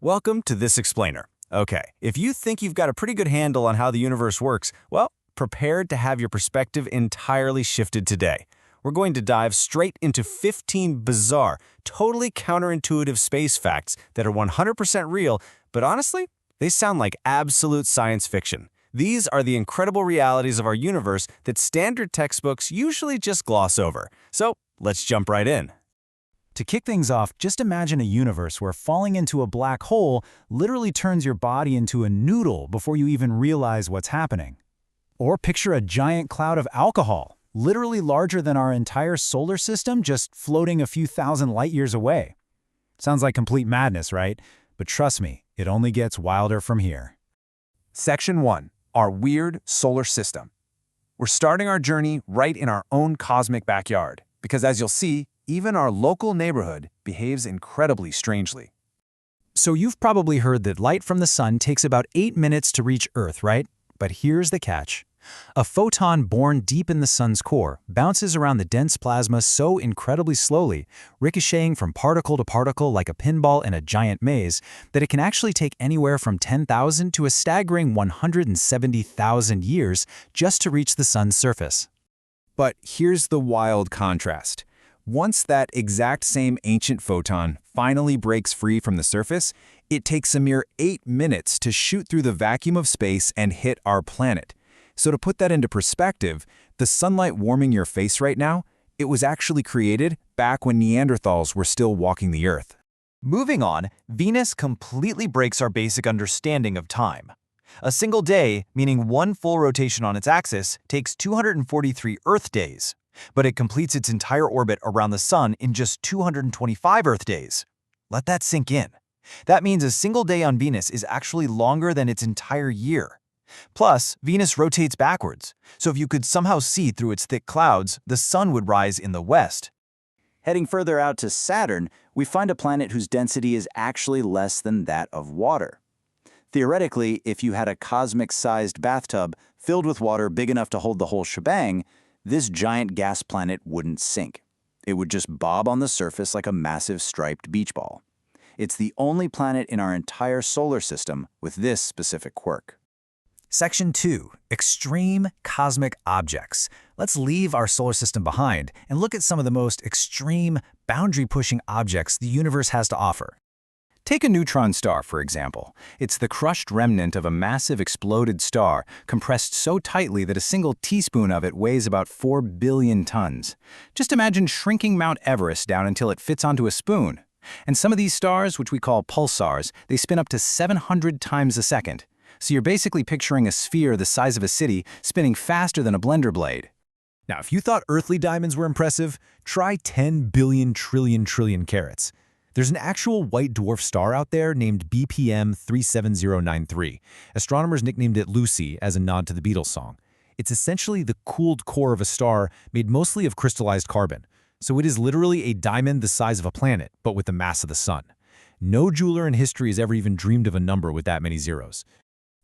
Welcome to This Explainer. Okay, if you think you've got a pretty good handle on how the universe works, well, prepare to have your perspective entirely shifted today. We're going to dive straight into 15 bizarre, totally counterintuitive space facts that are 100% real, but honestly, they sound like absolute science fiction. These are the incredible realities of our universe that standard textbooks usually just gloss over. So, let's jump right in. To kick things off, just imagine a universe where falling into a black hole literally turns your body into a noodle before you even realize what's happening. Or picture a giant cloud of alcohol, literally larger than our entire solar system, just floating a few thousand light years away. Sounds like complete madness, right? But trust me, it only gets wilder from here. Section 1. Our weird solar system. We're starting our journey right in our own cosmic backyard, because as you'll see, even our local neighborhood behaves incredibly strangely. So you've probably heard that light from the sun takes about 8 minutes to reach Earth, right? But here's the catch. A photon born deep in the sun's core bounces around the dense plasma so incredibly slowly, ricocheting from particle to particle like a pinball in a giant maze, that it can actually take anywhere from 10,000 to a staggering 170,000 years just to reach the sun's surface. But here's the wild contrast. Once that exact same ancient photon finally breaks free from the surface, it takes a mere 8 minutes to shoot through the vacuum of space and hit our planet. So to put that into perspective, the sunlight warming your face right now, it was actually created back when Neanderthals were still walking the Earth. Moving on, Venus completely breaks our basic understanding of time. A single day, meaning one full rotation on its axis, takes 243 Earth days. But it completes its entire orbit around the sun in just 225 Earth days. Let that sink in. That means a single day on Venus is actually longer than its entire year. Plus, Venus rotates backwards, so if you could somehow see through its thick clouds, the sun would rise in the west. Heading further out to Saturn, we find a planet whose density is actually less than that of water. Theoretically, if you had a cosmic-sized bathtub filled with water big enough to hold the whole shebang, this giant gas planet wouldn't sink. It would just bob on the surface like a massive striped beach ball. It's the only planet in our entire solar system with this specific quirk. Section 2. Extreme cosmic objects. Let's leave our solar system behind and look at some of the most extreme, boundary-pushing objects the universe has to offer. Take a neutron star, for example. It's the crushed remnant of a massive exploded star, compressed so tightly that a single teaspoon of it weighs about 4 billion tons. Just imagine shrinking Mount Everest down until it fits onto a spoon. And some of these stars, which we call pulsars, they spin up to 700 times a second. So you're basically picturing a sphere the size of a city spinning faster than a blender blade. Now, if you thought earthly diamonds were impressive, try 10 billion trillion carats. There's an actual white dwarf star out there named BPM 37093. Astronomers nicknamed it Lucy as a nod to the Beatles song. It's essentially the cooled core of a star made mostly of crystallized carbon. So it is literally a diamond the size of a planet, but with the mass of the sun. No jeweler in history has ever even dreamed of a number with that many zeros.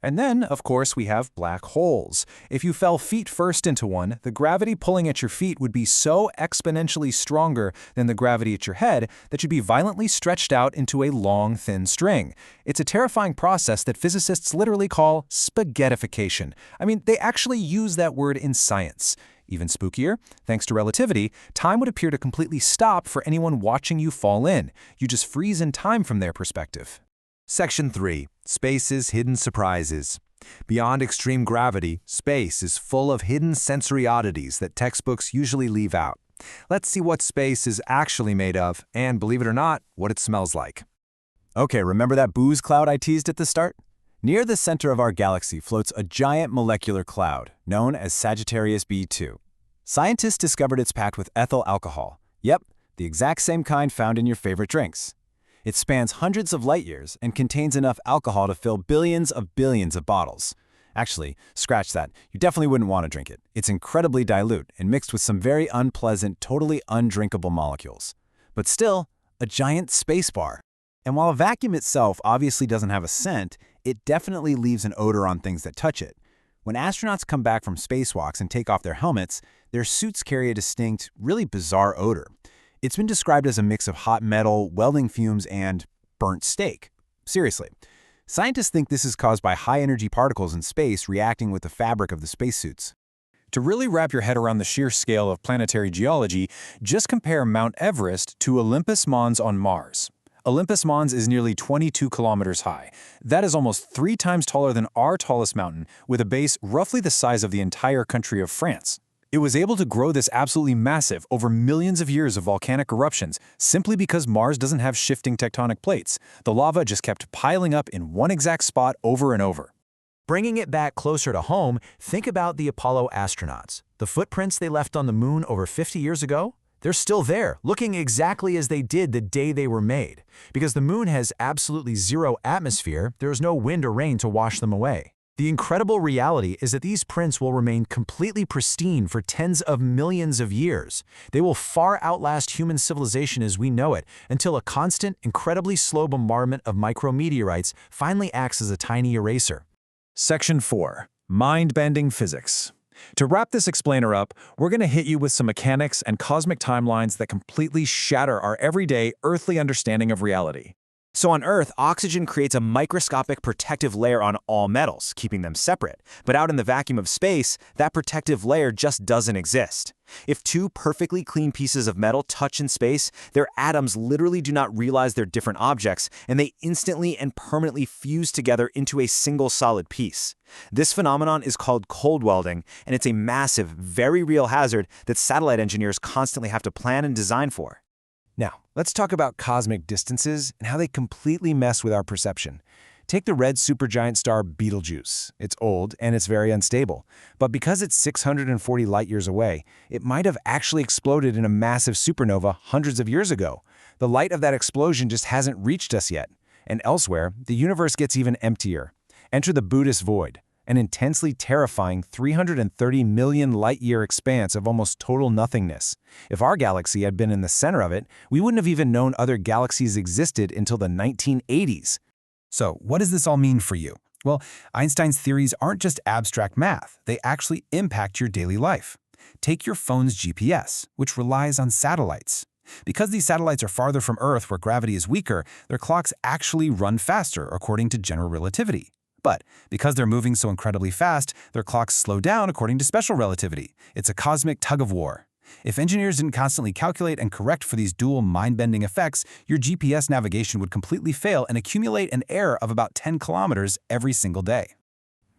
And then, of course, we have black holes. If you fell feet first into one, the gravity pulling at your feet would be so exponentially stronger than the gravity at your head that you'd be violently stretched out into a long, thin string. It's a terrifying process that physicists literally call spaghettification. I mean, they actually use that word in science. Even spookier, thanks to relativity, time would appear to completely stop for anyone watching you fall in. You just freeze in time from their perspective. Section 3. Space's hidden surprises. Beyond extreme gravity, space is full of hidden sensory oddities that textbooks usually leave out. Let's see what space is actually made of, and believe it or not, what it smells like. Okay, remember that booze cloud I teased at the start? Near the center of our galaxy floats a giant molecular cloud, known as Sagittarius B2. Scientists discovered it's packed with ethyl alcohol. Yep, the exact same kind found in your favorite drinks. It spans hundreds of light years and contains enough alcohol to fill billions of bottles. Actually, scratch that. You definitely wouldn't want to drink it. It's incredibly dilute and mixed with some very unpleasant, totally undrinkable molecules. But still, a giant space bar. And while a vacuum itself obviously doesn't have a scent, it definitely leaves an odor on things that touch it. When astronauts come back from spacewalks and take off their helmets, their suits carry a distinct, really bizarre odor. It's been described as a mix of hot metal, welding fumes, and burnt steak. seriously. Scientists think this is caused by high-energy particles in space reacting with the fabric of the spacesuits. To really wrap your head around the sheer scale of planetary geology, just compare Mount Everest to Olympus Mons on Mars. Olympus Mons is nearly 22 kilometers high. That is almost 3 times taller than our tallest mountain, with a base roughly the size of the entire country of France. It was able to grow this absolutely massive over millions of years of volcanic eruptions simply because Mars doesn't have shifting tectonic plates. The lava just kept piling up in one exact spot over and over. Bringing it back closer to home, think about the Apollo astronauts. The footprints they left on the moon over 50 years ago? They're still there, looking exactly as they did the day they were made. Because the moon has absolutely zero atmosphere, there's no wind or rain to wash them away. The incredible reality is that these prints will remain completely pristine for tens of millions of years. They will far outlast human civilization as we know it until a constant, incredibly slow bombardment of micrometeorites finally acts as a tiny eraser. Section 4. Mind-bending physics. To wrap this explainer up, we're going to hit you with some mechanics and cosmic timelines that completely shatter our everyday, earthly understanding of reality. So on Earth, oxygen creates a microscopic protective layer on all metals, keeping them separate. But out in the vacuum of space, that protective layer just doesn't exist. If 2 perfectly clean pieces of metal touch in space, their atoms literally do not realize they're different objects, and they instantly and permanently fuse together into a single solid piece. This phenomenon is called cold-welding, and it's a massive, very real hazard that satellite engineers constantly have to plan and design for. Now, let's talk about cosmic distances and how they completely mess with our perception. Take the red supergiant star Betelgeuse. It's old and it's very unstable, but because it's 640 light-years away, it might have actually exploded in a massive supernova hundreds of years ago. The light of that explosion just hasn't reached us yet. And elsewhere, the universe gets even emptier. Enter the Buddhist void, an intensely terrifying 330 million light-year expanse of almost total nothingness. If our galaxy had been in the center of it, we wouldn't have even known other galaxies existed until the 1980s. So, what does this all mean for you? Well, Einstein's theories aren't just abstract math. They actually impact your daily life. Take your phone's GPS, which relies on satellites. Because these satellites are farther from Earth where gravity is weaker, their clocks actually run faster according to general relativity. But because they're moving so incredibly fast, their clocks slow down according to special relativity. It's a cosmic tug-of-war. If engineers didn't constantly calculate and correct for these dual mind-bending effects, your GPS navigation would completely fail and accumulate an error of about 10 kilometers every single day.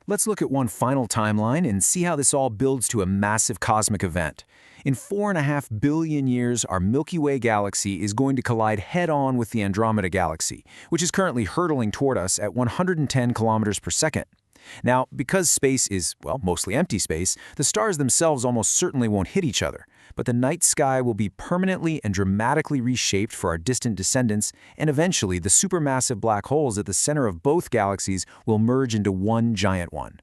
Let's look at one final timeline and see how this all builds to a massive cosmic event. In 4.5 billion years, our Milky Way galaxy is going to collide head-on with the Andromeda galaxy, which is currently hurtling toward us at 110 kilometers per second. Now, because space is, well, mostly empty space, the stars themselves almost certainly won't hit each other, but the night sky will be permanently and dramatically reshaped for our distant descendants, and eventually the supermassive black holes at the center of both galaxies will merge into one giant one.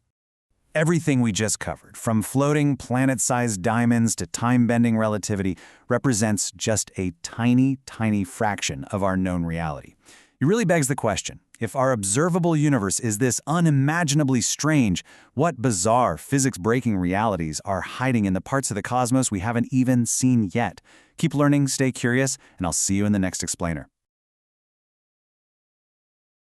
Everything we just covered, from floating planet-sized diamonds to time-bending relativity, represents just a tiny, tiny fraction of our known reality. It really begs the question, if our observable universe is this unimaginably strange, what bizarre physics-breaking realities are hiding in the parts of the cosmos we haven't even seen yet? Keep learning, stay curious, and I'll see you in the next explainer.